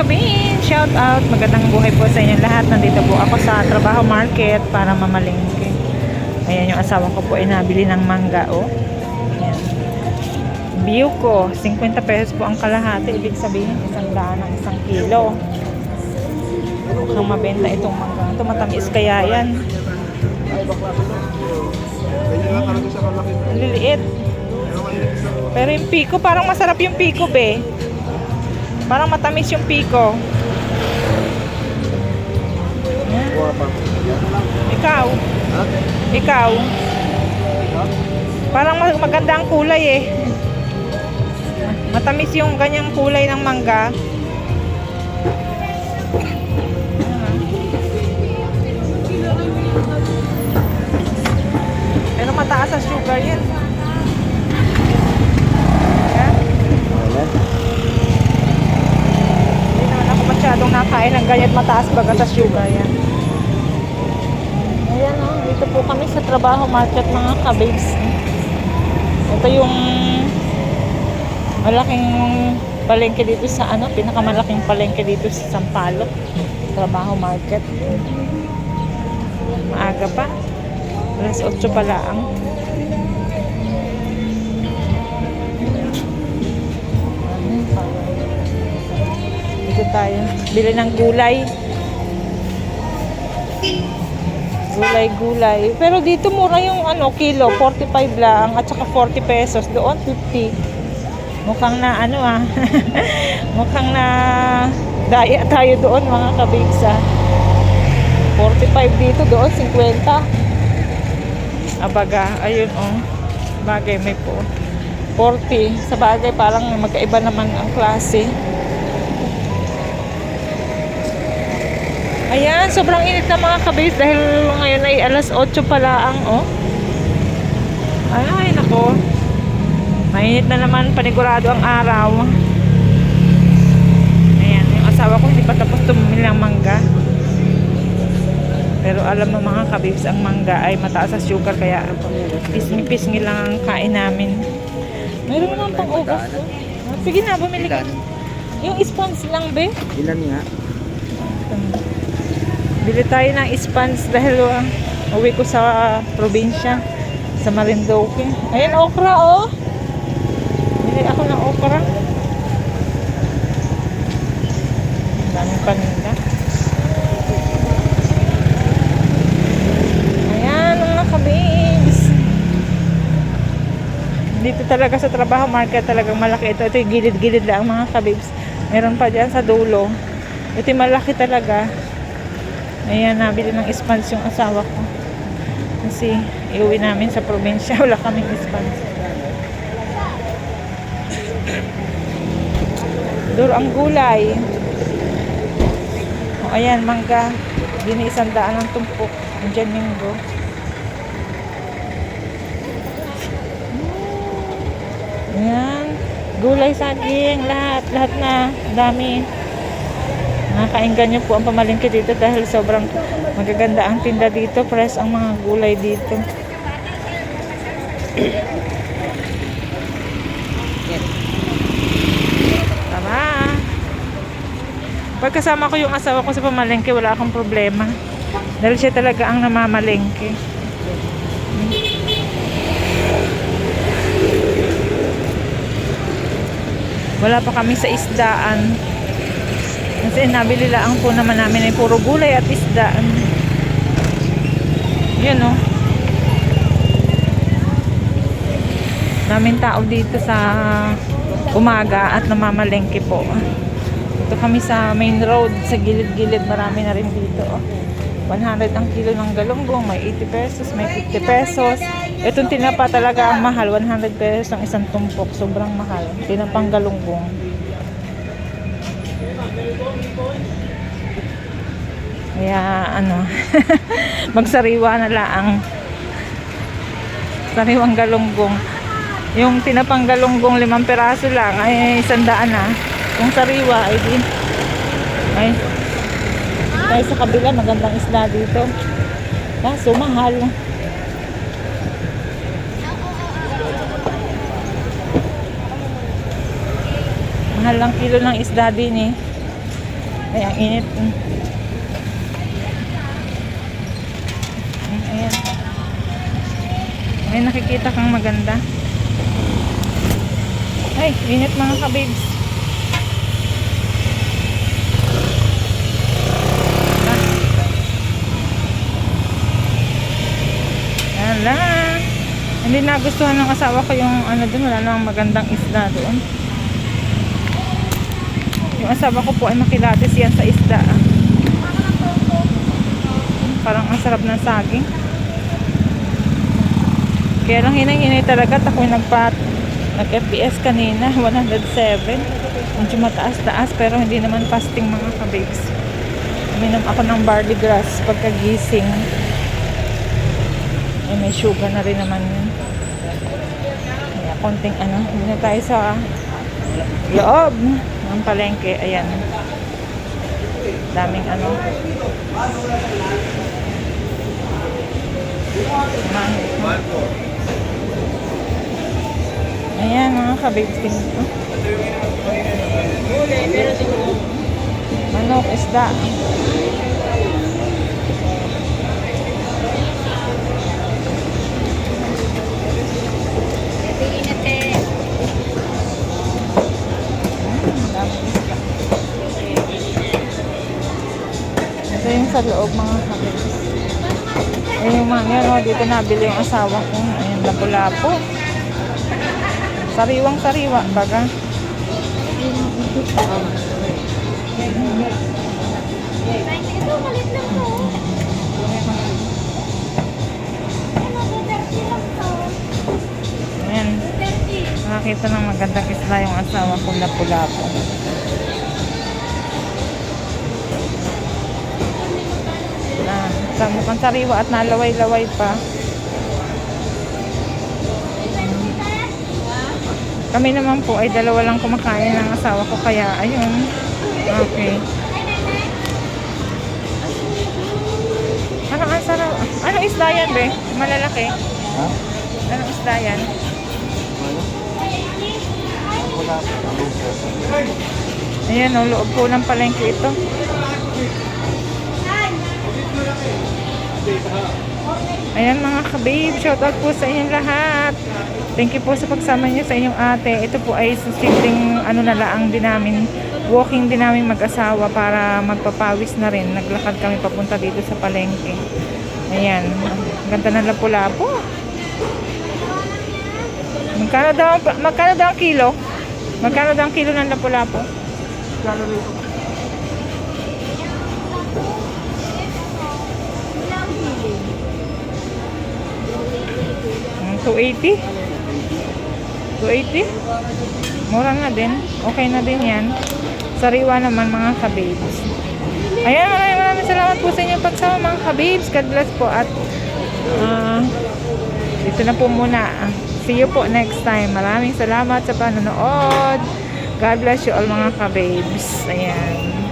kabin, shout out, magandang buhay po sa inyo lahat. Nandito po ako sa Trabaho Market para mamalengke. Ayan yung asawa ko po ay nabili ng mangga, oh. Ayan. Biyo ko, 50 pesos po ang kalahati. Ibig sabihin, 100 ang 1 kilo. Mukhang mabenta itong mangga. Ito matamis kaya yan. Liliit. Pero yung piko, parang masarap yung piko, be. Parang matamis yung piko. Ikaw? Ikaw? Parang maganda ang kulay eh. Matamis yung ganyang kulay ng mangga. Pero mataas ang sugar yan. Masyadong nakain ng ganyan mataas baga sa sugar yan. Ayan o, dito po kami sa Trabaho Market mga kababes. Ito yung malaking palengke dito sa ano, pinakamalaking palengke dito sa Sampaloc. Trabaho Market. Maaga pa. Alas 8 pa lang. Tayo. Bili ng gulay. Gulay. Pero dito mura yung ano, kilo, 45 lang at saka 40 pesos. Doon 50. Mukhang na ano ah. Mukhang na daya tayo doon mga kabigsa. 45 dito, doon 50. Abaga, ayun oh. Bagay may po. 40. Sa bagay parang magkaiba naman ang klase. Ayan, sobrang init na mga kabis dahil ngayon ay alas 8 pa lang, oh. Ay, nako. Mainit na naman, panigurado ang araw. Ayan, yung asawa ko hindi pa tapos tumimili ng mangga. Pero alam mo mga kabis, ang mangga ay mataas sa sugar kaya pisngi-pisngi lang ang kain namin. Mayroon naman pang ugas. Sige na, bumili ka. Yung sponge lang, be. Ilan nga? Bili tayo ng sponge dahil uwi ko sa probinsya, sa Marinduque. Ayan, okra, oh. Bili ako ng okra. Daming paninda. Ayan, mga kabis. Dito talaga sa Trabaho Market talagang malaki ito. Ito yung gilid-gilid lang mga kabibs. Meron pa dyan sa dulo. Ito yung malaki talaga. Ayan, nabili ng sponge yung asawa ko. Kasi iuwi namin sa probinsya. Wala kaming sponge. Duro ang gulay. O, ayan, mangga. Dini 100 ang tumpok. Andiyan minggo. Ayan. Gulay, saging. Lahat na. Dami. Nakakainggan nyo po ang pamalingki dito dahil sobrang magaganda ang tinda dito. Fresh ang mga gulay dito. Tama. Pagkasama ko yung asawa ko sa pamalingki, wala akong problema. Dahil siya talaga ang namamalingki. Wala pa kami sa isdaan. Kasi nabili lang po naman namin ay puro gulay at isda. Yun o. Daming tao dito sa umaga at namamalengke po. Ito kami sa main road, sa gilid-gilid. Marami na rin dito. 100 ang kilo ng galunggong, may 80 pesos, may 50 pesos. Itong tinapa talaga ang mahal, 100 pesos ang isang tumpok. Sobrang mahal. Tinapang galunggong. Kaya ano magsariwa na lang sariwang galunggong. Yung tinapang galunggong 5 peraso lang ay 100 na. Kung sariwa ay di ay tayo sa kabila magandang isda dito kaso mahal. Mahal lang kilo ng isda din eh. Ay, ang init. Ayan. May nakikita kang maganda. Ay, init mga kabibs. Wala. Hindi nagustuhan ng asawa ko yung ano dun. Wala namang magandang isda doon. Yung asawa ko po ay makilatis yan sa isda. Parang ang sarap ng saging. Kaya lang hinay-hinay talaga. At ako'y nag-FPS kanina. 107. Medyo mataas-taas. Pero hindi naman fasting mga kabibs. Uminom ako ng barley grass pagkagising. Eh, may sugar na rin naman yun. Kaya konting ano. Hindi na tayo sa loob ng palengke. Ayan. Daming ano. Ayan mga kabibs. Manok, isda. Ito yung sa loob mga kabibs. Ayun yung mga yan, dito nabili yung asawa ko. Ayun, lapu-lapu. Sariwang-sariwa, baga. Ayan. Nakakita ng magandang isla yung asawa ko, lapu-lapu. Mukhang sariwa at nalaway-laway pa. Kami naman po ay dalawa lang kumakain ng asawa ko, kaya ayun. Okay. Ang sarap. Anong isda yan, be? Malalaki. Ha? Anong isda yan? Ayan o, loob po ng palengke ito. Ayan mga kabib, shoutout po sa inyong lahat. Thank you po sa pagsama niyo sa inyong ate. Ito po ay simpleng ano na laang din namin, walking din namin mag-asawa para magpapawis na rin. Naglakad kami papunta dito sa palengke. Ayan, ganda ng lapu-lapu. Magkano daw ang kilo? Magkano daw ang kilo ng lapu-lapu? Kano rito? 280? 280? Mura na din. Okay na din yan. Sariwa naman mga kabibs. Ayan, maraming salamat po sa inyong pagsama mga kabibs. God bless po. At dito na po muna. See you po next time. Maraming salamat sa panonood. God bless you all mga kabibs. Ayan.